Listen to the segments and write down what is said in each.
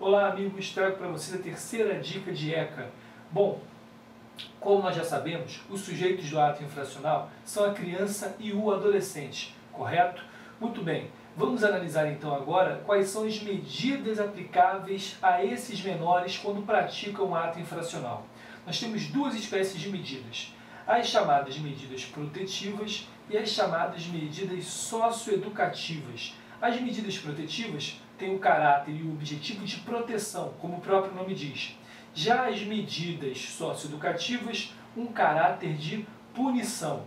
Olá amigos, trago para vocês a terceira dica de ECA. Bom, como nós já sabemos, os sujeitos do ato infracional são a criança e o adolescente, correto? Muito bem, vamos analisar então agora quais são as medidas aplicáveis a esses menores quando praticam o ato infracional. Nós temos duas espécies de medidas, as chamadas medidas protetivas e as chamadas medidas socioeducativas. As medidas protetivas têm o caráter e o objetivo de proteção, como o próprio nome diz. Já as medidas socioeducativas, um caráter de punição.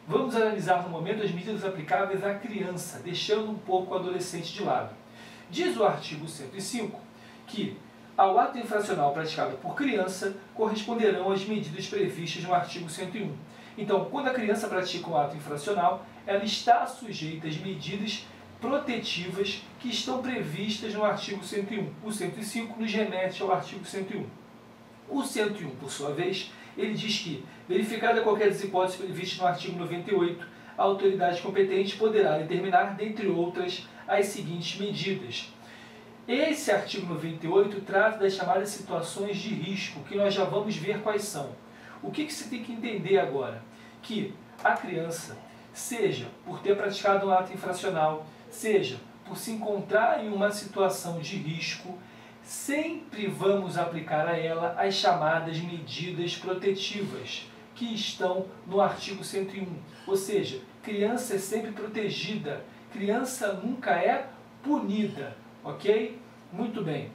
Vamos analisar no momento as medidas aplicáveis à criança, deixando um pouco o adolescente de lado. Diz o artigo 105 que ao ato infracional praticado por criança corresponderão as medidas previstas no artigo 101. Então, quando a criança pratica um ato infracional, ela está sujeita às medidas protetivas que estão previstas no artigo 101. O 105 nos remete ao artigo 101. O 101, por sua vez, ele diz que, verificada qualquer das hipóteses previstas no artigo 98, a autoridade competente poderá determinar, dentre outras, as seguintes medidas. Esse artigo 98 trata das chamadas situações de risco, que nós já vamos ver quais são. O que você tem que entender agora? Que a criança, seja por ter praticado um ato infracional, seja por se encontrar em uma situação de risco, sempre vamos aplicar a ela as chamadas medidas protetivas, que estão no artigo 101. Ou seja, criança é sempre protegida, criança nunca é punida, ok? Muito bem.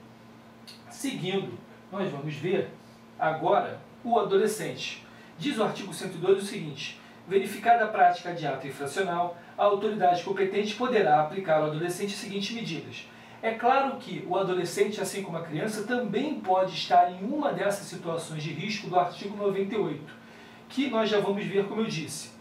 Seguindo, nós vamos ver agora o adolescente. Diz o artigo 102 o seguinte: verificada a prática de ato infracional, a autoridade competente poderá aplicar ao adolescente as seguintes medidas. É claro que o adolescente, assim como a criança, também pode estar em uma dessas situações de risco do artigo 98, que nós já vamos ver, como eu disse.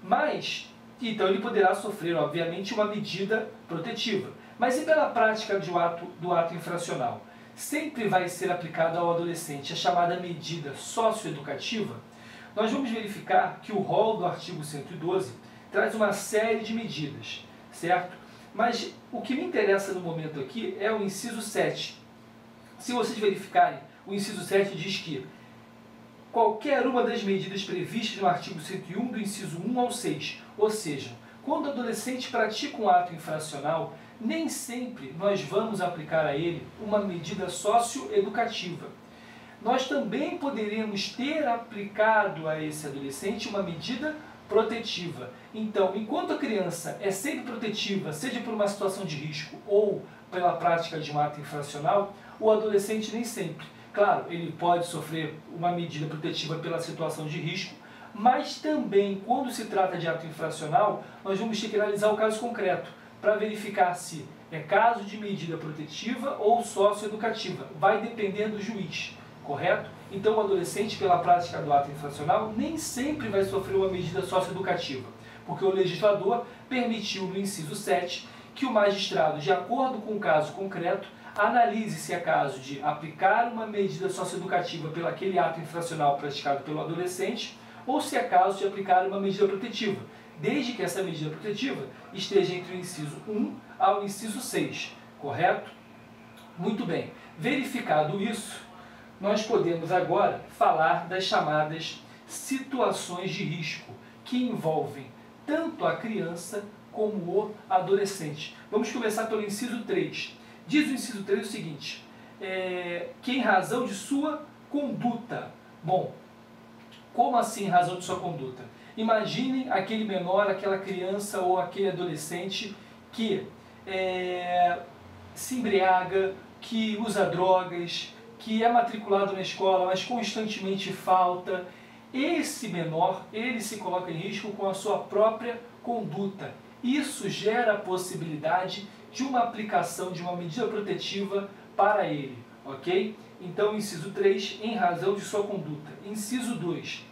Mas, então ele poderá sofrer, obviamente, uma medida protetiva. Mas e pela prática do ato infracional? Sempre vai ser aplicada ao adolescente a chamada medida socioeducativa? Nós vamos verificar que o rol do artigo 112 traz uma série de medidas, certo? Mas o que me interessa no momento aqui é o inciso 7. Se vocês verificarem, o inciso 7 diz que qualquer uma das medidas previstas no artigo 101 do inciso 1 ao 6, ou seja, quando o adolescente pratica um ato infracional, nem sempre nós vamos aplicar a ele uma medida socioeducativa. Nós também poderíamos ter aplicado a esse adolescente uma medida protetiva. Então, enquanto a criança é sempre protetiva, seja por uma situação de risco ou pela prática de um ato infracional, o adolescente nem sempre. Claro, ele pode sofrer uma medida protetiva pela situação de risco, mas também, quando se trata de ato infracional, nós vamos ter que analisar o caso concreto para verificar se é caso de medida protetiva ou socioeducativa. Vai depender do juiz, correto? Então, o adolescente, pela prática do ato infracional, nem sempre vai sofrer uma medida socioeducativa, porque o legislador permitiu no inciso 7 que o magistrado, de acordo com o caso concreto, analise se é caso de aplicar uma medida socioeducativa pelo aquele ato infracional praticado pelo adolescente, ou se é caso de aplicar uma medida protetiva, desde que essa medida protetiva esteja entre o inciso 1 ao inciso 6, correto? Muito bem. Verificado isso, nós podemos agora falar das chamadas situações de risco, que envolvem tanto a criança como o adolescente. Vamos começar pelo inciso 3. Diz o inciso 3 o seguinte: que em razão de sua conduta. Bom, como assim em razão de sua conduta? Imaginem aquele menor, aquela criança ou aquele adolescente que se embriaga, que usa drogas, que é matriculado na escola, mas constantemente falta. Esse menor, ele se coloca em risco com a sua própria conduta. Isso gera a possibilidade de uma aplicação de uma medida protetiva para ele, ok? Então, inciso 3, em razão de sua conduta. Inciso 2,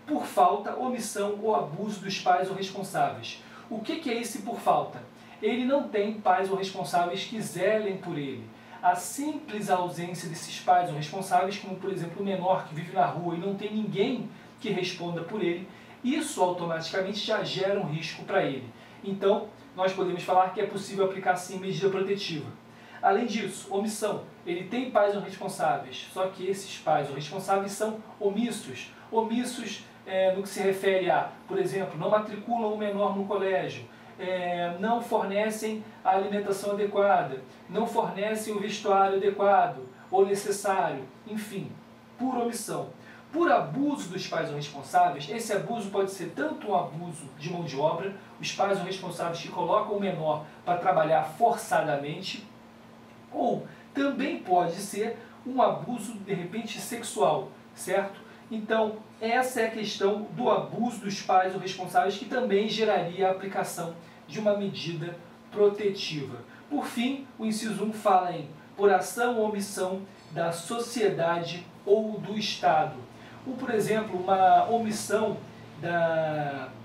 por falta, omissão ou abuso dos pais ou responsáveis. O que é esse por falta? Ele não tem pais ou responsáveis que zelem por ele. A simples ausência desses pais ou responsáveis, como por exemplo o menor que vive na rua e não tem ninguém que responda por ele, isso automaticamente já gera um risco para ele. Então, nós podemos falar que é possível aplicar sim medida protetiva. Além disso, omissão. Ele tem pais ou responsáveis, só que esses pais ou responsáveis são omissos. Omissos no que se refere a, por exemplo, não matriculam o menor no colégio, não fornecem a alimentação adequada, não fornecem o vestuário adequado ou necessário, enfim, por omissão. Por abuso dos pais ou responsáveis, esse abuso pode ser tanto um abuso de mão de obra, os pais ou responsáveis que colocam o menor para trabalhar forçadamente, ou também pode ser um abuso, de repente, sexual, certo? Então, essa é a questão do abuso dos pais ou responsáveis, que também geraria a aplicação de uma medida protetiva. Por fim, o inciso 1 fala em por ação ou omissão da sociedade ou do Estado. Ou, por exemplo, uma omissão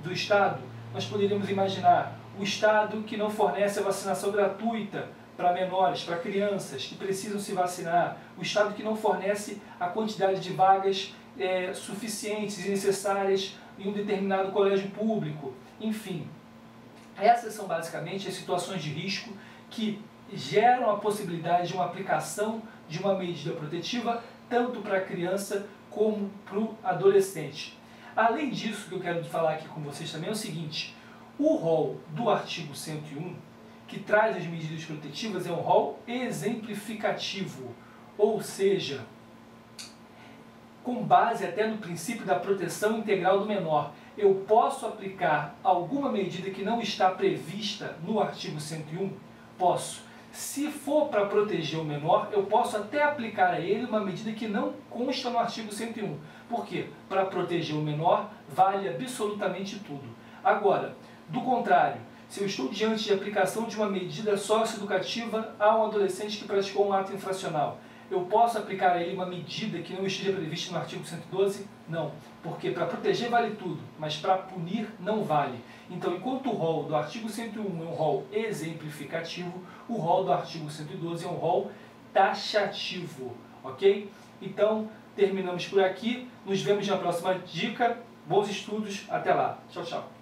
do Estado, nós poderíamos imaginar o Estado que não fornece a vacinação gratuita para menores, para crianças que precisam se vacinar, o Estado que não fornece a quantidade de vagas suficientes e necessárias em um determinado colégio público, enfim. Essas são basicamente as situações de risco que geram a possibilidade de uma aplicação de uma medida protetiva tanto para a criança como para o adolescente. Além disso, o que eu quero falar aqui com vocês também é o seguinte: o rol do artigo 101, que traz as medidas protetivas, é um rol exemplificativo, ou seja, com base até no princípio da proteção integral do menor. Eu posso aplicar alguma medida que não está prevista no artigo 101? Posso. Se for para proteger o menor, eu posso até aplicar a ele uma medida que não consta no artigo 101. Por quê? Para proteger o menor, vale absolutamente tudo. Agora, do contrário, se eu estou diante de aplicação de uma medida socioeducativa a um adolescente que praticou um ato infracional, eu posso aplicar a ele uma medida que não esteja prevista no artigo 112? Não, porque para proteger vale tudo, mas para punir não vale. Então, enquanto o rol do artigo 101 é um rol exemplificativo, o rol do artigo 112 é um rol taxativo, ok? Então, terminamos por aqui, nos vemos na próxima dica, bons estudos, até lá, tchau, tchau.